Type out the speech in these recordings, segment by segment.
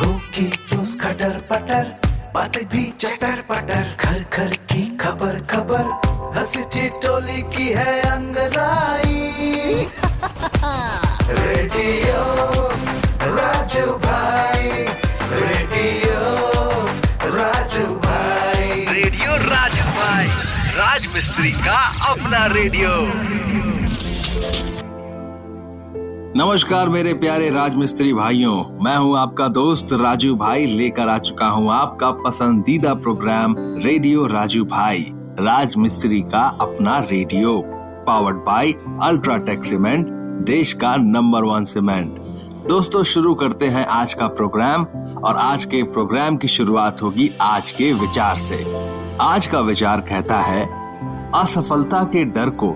होगी रोज खटर पटर, बातें भी चटर पटर, घर घर की खबर खबर, हंसी ठिठोली की है अंगड़ाई। रेडियो राजू भाई, रेडियो राजू भाई, रेडियो राजू भाई, राज मिस्त्री का अपना रेडियो। नमस्कार मेरे प्यारे राजमिस्त्री भाइयों, मैं हूं आपका दोस्त राजू भाई, लेकर आ चुका हूं आपका पसंदीदा प्रोग्राम रेडियो राजू भाई, राजमिस्त्री का अपना radio, powered by UltraTech cement, देश का नंबर 1 सीमेंट। दोस्तों, शुरू करते हैं आज का प्रोग्राम और आज के प्रोग्राम की शुरुआत होगी आज के विचार से। आज का विचार कहता है, असफलता के डर को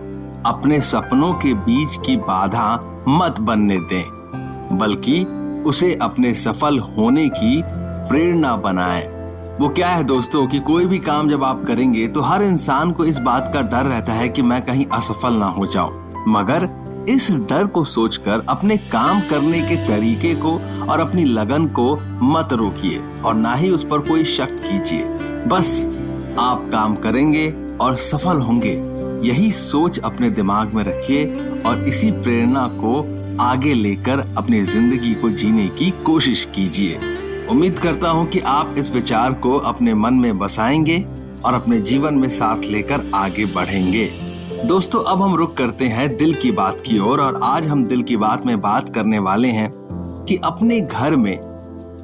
अपने सपनों के बीच की बाधा मत बनने दें, बल्कि उसे अपने सफल होने की प्रेरणा बनाएं। वो क्या है दोस्तों कि कोई भी काम जब आप करेंगे तो हर इंसान को इस बात का डर रहता है कि मैं कहीं असफल ना हो जाऊं, मगर इस डर को सोचकर अपने काम करने के तरीके को और अपनी लगन को मत रोकिए और ना ही उस पर कोई शक कीजिए। बस आप काम करेंगे और सफल होंगे, यही सोच अपने दिमाग में रखिए और इसी प्रेरणा को आगे लेकर अपनी जिंदगी को जीने की कोशिश कीजिए। उम्मीद करता हूं कि आप इस विचार को अपने मन में बसाएंगे और अपने जीवन में साथ लेकर आगे बढ़ेंगे। दोस्तों, अब हम रुक करते हैं दिल की बात की ओर और आज हम दिल की बात में बात करने वाले हैं कि अपने घर में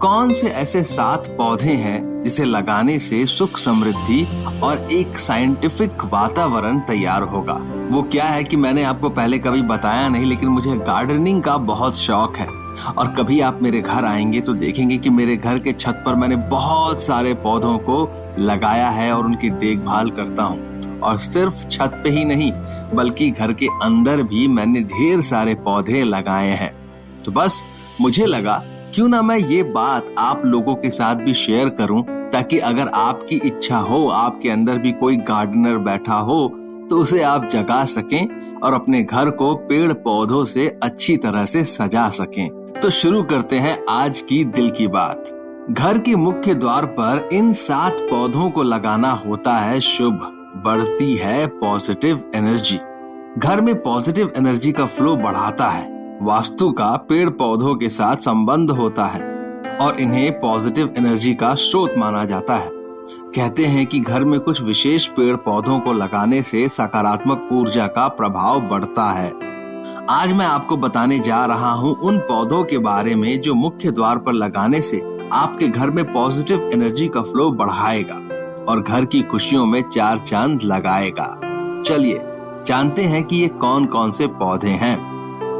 कौन से ऐसे 7 पौधे हैं जिसे लगाने से सुख समृद्धि और एक साइंटिफिक वातावरण तैयार होगा। वो क्या है कि मैंने आपको पहले कभी बताया नहीं, लेकिन मुझे गार्डनिंग का बहुत शौक है और कभी आप मेरे घर आएंगे तो देखेंगे कि मेरे घर के छत पर मैंने बहुत सारे पौधों को लगाया है और उनकी देखभाल करता हूँ। और सिर्फ छत पे ही नहीं बल्कि घर के अंदर भी मैंने ढेर सारे पौधे लगाए हैं। तो बस मुझे लगा क्यों ना मैं ये बात आप लोगों के साथ भी शेयर करूं, ताकि अगर आपकी इच्छा हो, आपके अंदर भी कोई गार्डनर बैठा हो, तो उसे आप जगा सकें और अपने घर को पेड़ पौधों से अच्छी तरह से सजा सकें। तो शुरू करते हैं आज की दिल की बात। घर के मुख्य द्वार पर इन 7 पौधों को लगाना होता है शुभ, बढ़ती है पॉजिटिव एनर्जी। घर में पॉजिटिव एनर्जी का फ्लो बढ़ाता है। वास्तु का पेड़ पौधों के साथ संबंध होता है और इन्हें पॉजिटिव एनर्जी का स्रोत माना जाता है। कहते हैं कि घर में कुछ विशेष पेड़ पौधों को लगाने से सकारात्मक ऊर्जा का प्रभाव बढ़ता है। आज मैं आपको बताने जा रहा हूं उन पौधों के बारे में जो मुख्य द्वार पर लगाने से आपके घर में पॉजिटिव एनर्जी का फ्लो बढ़ाएगा और घर की खुशियों में 4 चांद लगाएगा। चलिए जानते हैं कि ये कौन कौन से पौधे हैं।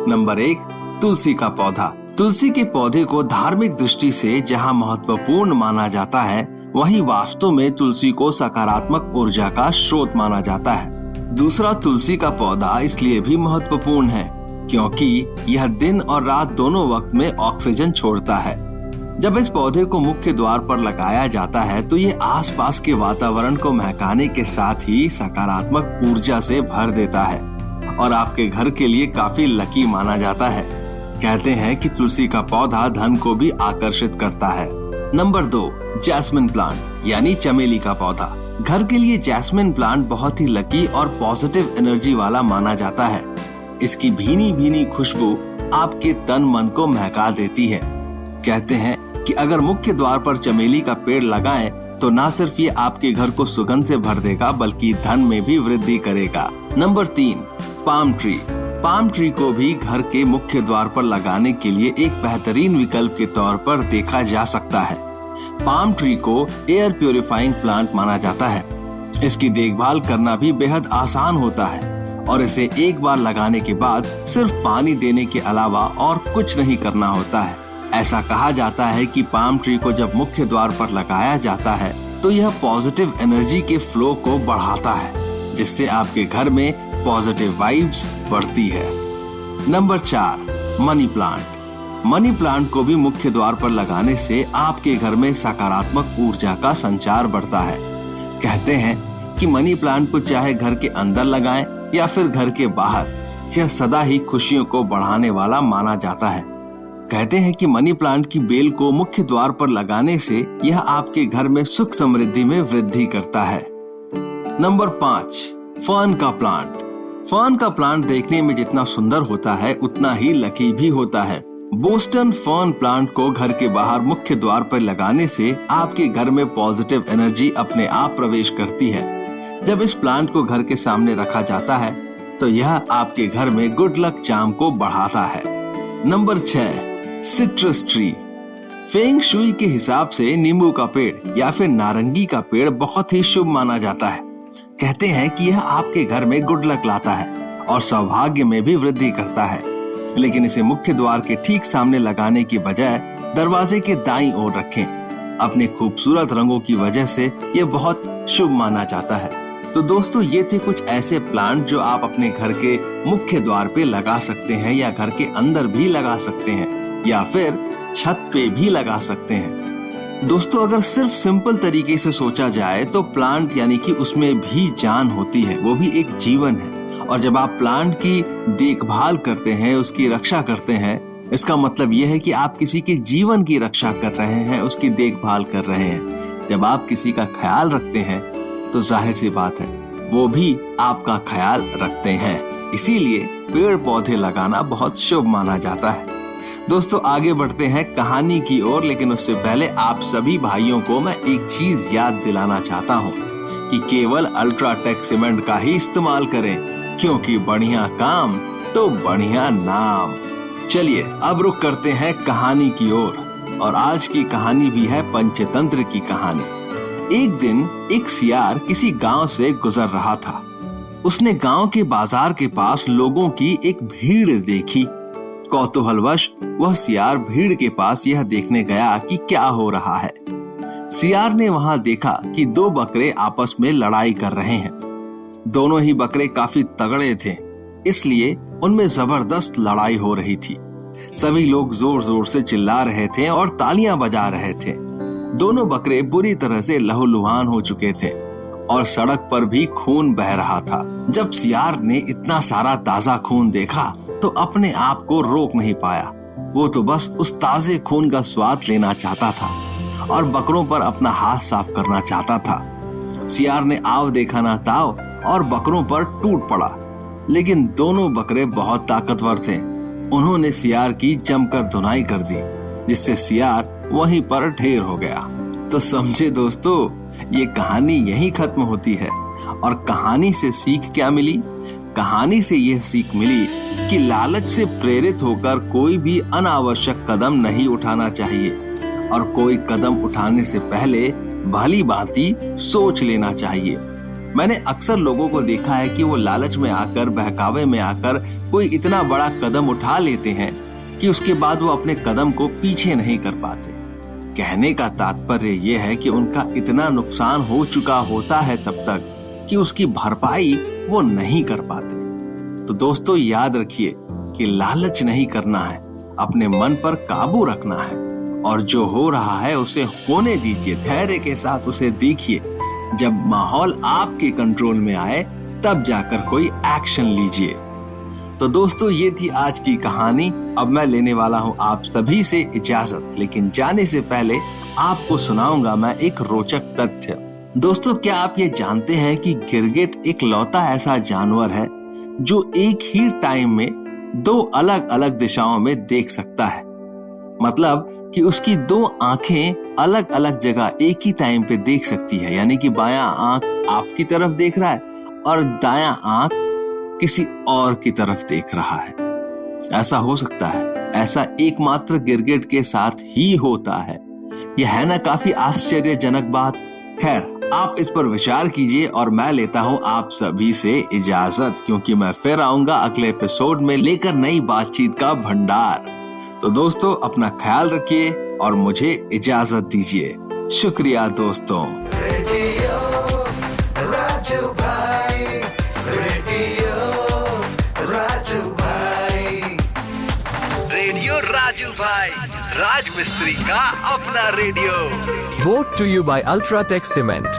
नंबर 1, तुलसी का पौधा। तुलसी के पौधे को धार्मिक दृष्टि से जहां महत्वपूर्ण माना जाता है, वहीं वास्तव में तुलसी को सकारात्मक ऊर्जा का स्रोत माना जाता है। दूसरा, तुलसी का पौधा इसलिए भी महत्वपूर्ण है क्योंकि यह दिन और रात दोनों वक्त में ऑक्सीजन छोड़ता है। जब इस पौधे को मुख्य द्वार पर लगाया जाता है तो ये आसपास के वातावरण को महकाने के साथ ही सकारात्मक ऊर्जा से भर देता है और आपके घर के लिए काफी लकी माना जाता है। कहते हैं कि तुलसी का पौधा धन को भी आकर्षित करता है। नंबर 2, जैस्मिन प्लांट यानी चमेली का पौधा। घर के लिए जैस्मिन प्लांट बहुत ही लकी और पॉजिटिव एनर्जी वाला माना जाता है। इसकी भीनी भीनी खुशबू आपके तन मन को महका देती है। कहते हैं कि अगर मुख्य द्वार पर चमेली का पेड़ लगाएं तो न सिर्फ ये आपके घर को सुगंध से भर देगा बल्कि धन में भी वृद्धि करेगा। Number 3, palm tree. Palm tree को भी घर के मुख्य द्वार पर लगाने के लिए एक बेहतरीन विकल्प के तौर पर देखा जा सकता है। पाम ट्री को एयर प्यूरिफाइंग प्लांट माना जाता है। इसकी देखभाल करना भी बेहद आसान होता है और इसे एक बार लगाने के बाद सिर्फ पानी देने के अलावा और कुछ नहीं करना होता है। ऐसा कहा जाता है कि पाम ट्री को जब मुख्य द्वार पर लगाया जाता है तो यह पॉजिटिव एनर्जी के फ्लो को बढ़ाता है, जिससे आपके घर में पॉजिटिव वाइब्स बढ़ती है। Number 4, money plant. Money plant को भी मुख्य द्वार पर लगाने से आपके घर में सकारात्मक ऊर्जा का संचार बढ़ता है। कहते हैं कि मनी प्लांट को चाहे घर के अंदर लगाएं या फिर घर के बाहर, यह सदा ही खुशियों को बढ़ाने वाला माना जाता है। कहते हैं कि मनी प्लांट की बेल को मुख्य द्वार पर लगाने से यह आपके घर में सुख समृद्धि में वृद्धि करता है। नंबर 5, फर्न का प्लांट। फर्न का प्लांट देखने में जितना सुंदर होता है उतना ही लकी भी होता है। बोस्टन फर्न प्लांट को घर के बाहर मुख्य द्वार पर लगाने से आपके घर में पॉजिटिव एनर्जी अपने आप प्रवेश करती है। जब इस प्लांट को घर के सामने रखा जाता है तो यह आपके घर में गुड लक चार्म को बढ़ाता है। Number 6, citrus tree. Feng shui के हिसाब से नींबू का पेड़ या फिर नारंगी का पेड़ बहुत ही शुभ माना जाता है। कहते हैं कि यह आपके घर में गुड लक लाता है और सौभाग्य में भी वृद्धि करता है। लेकिन इसे मुख्य द्वार के ठीक सामने लगाने की बजाय दरवाजे के दाईं ओर रखें। अपने खूबसूरत रंगों की वजह से यह बहुत शुभ माना जाता है। तो दोस्तों, ये थे कुछ ऐसे प्लांट जो आप अपने घर के मुख्य द्वार पे लगा सकते हैं या घर के अंदर भी लगा सकते हैं या फिर छत पे भी लगा सकते हैं। दोस्तों, अगर सिर्फ सिंपल तरीके से सोचा जाए तो प्लांट यानी कि उसमें भी जान होती है, वो भी एक जीवन है। और जब आप प्लांट की देखभाल करते हैं, उसकी रक्षा करते हैं, इसका मतलब यह है कि आप किसी के जीवन की रक्षा कर रहे हैं, उसकी देखभाल कर रहे हैं। जब आप किसी का ख्याल रखते हैं तो जाहिर सी बात है वो भी आपका ख्याल रखते हैं। इसीलिए पेड़ पौधे लगाना बहुत शुभ माना जाता है। दोस्तों, आगे बढ़ते हैं कहानी की ओर, लेकिन उससे पहले आप सभी भाइयों को मैं एक चीज याद दिलाना चाहता हूँ कि केवल अल्ट्राटेक सीमेंट का ही इस्तेमाल करें, क्योंकि बढ़िया काम तो बढ़िया नाम। चलिए अब रुक करते हैं कहानी की ओर, और आज की कहानी भी है पंचतंत्र की कहानी। एक दिन एक सियार किसी गांव से गुजर रहा था। उसने गांव के बाजार के पास लोगों की एक भीड़ देखी। कौतूहलवश वह सियार भीड़ के पास यह देखने गया कि क्या हो रहा है। सियार ने वहां देखा कि 2 बकरे आपस में लड़ाई कर रहे हैं। दोनों ही बकरे काफी तगड़े थे, इसलिए उनमें जबरदस्त लड़ाई हो रही थी। सभी लोग जोर जोर से चिल्ला रहे थे और तालियां बजा रहे थे। दोनों बकरे बुरी तरह से लहूलुहान हो चुके थे और सड़क पर भी खून बह रहा था। जब सियार ने इतना सारा ताजा खून देखा तो अपने आप को रोक नहीं पाया। वो तो बस उस ताजे खून का स्वाद लेना चाहता था और बकरों पर अपना हाथ साफ करना चाहता था। सियार ने आव देखा ना ताव और बकरों पर टूट पड़ा, लेकिन दोनों बकरे बहुत ताकतवर थे। उन्होंने सियार की जमकर धुनाई कर दी, जिससे सियार वहीं पर ढेर हो गया। तो समझे दोस्तों, ये कहानी यहीं खत्म होती है। और कहानी से सीख क्या मिली? कहानी से यह सीख मिली कि लालच से प्रेरित होकर कोई भी अनावश्यक कदम नहीं उठाना चाहिए, और कोई कदम उठाने से पहले भली भांति सोच लेना चाहिए। मैंने अक्सर लोगों को देखा है कि वो लालच में आकर, बहकावे में आकर कोई इतना बड़ा कदम उठा लेते हैं कि उसके बाद वो अपने कदम को पीछे नहीं कर पाते। कहने का तात्पर्य यह है कि उनका इतना नुकसान हो चुका होता है तब तक कि उसकी भरपाई वो नहीं कर पाते। तो दोस्तों, याद रखिए कि लालच नहीं करना है, अपने मन पर काबू रखना है, और जो हो रहा है उसे होने दीजिए, धैर्य के साथ उसे देखिए। जब माहौल आपके कंट्रोल में आए तब जाकर कोई एक्शन लीजिए। तो दोस्तों, ये थी आज की कहानी। अब मैं लेने वाला हूँ आप सभी से इजाजत, लेकिन जाने से पहले आपको सुनाऊंगा मैं एक रोचक तथ्य। दोस्तों, क्या आप ये जानते हैं कि गिरगिट एक लौता ऐसा जानवर है जो एक ही टाइम में 2 अलग अलग दिशाओं में देख सकता है। मतलब कि उसकी 2 आंखें अलग अलग जगह एक ही टाइम पे देख सकती है। यानी कि बायां आंख आपकी तरफ देख रहा है और दायां आंख किसी और की तरफ देख रहा है। ऐसा हो सकता है, ऐसा एकमात्र गिरगिट के साथ ही होता है। यह है ना काफी आश्चर्यजनक बात। खैर, आप इस पर विचार कीजिए और मैं लेता हूँ आप सभी से इजाजत, क्योंकि मैं फिर आऊंगा अगले एपिसोड में लेकर नई बातचीत का भंडार। तो दोस्तों, अपना ख्याल रखिए और मुझे इजाजत दीजिए। शुक्रिया दोस्तों। रेडियो राजू भाई, रेडियो राजू भाई, रेडियो राजू भाई, राज मिस्त्री का अपना radio. Brought to you by Ultratech Cement.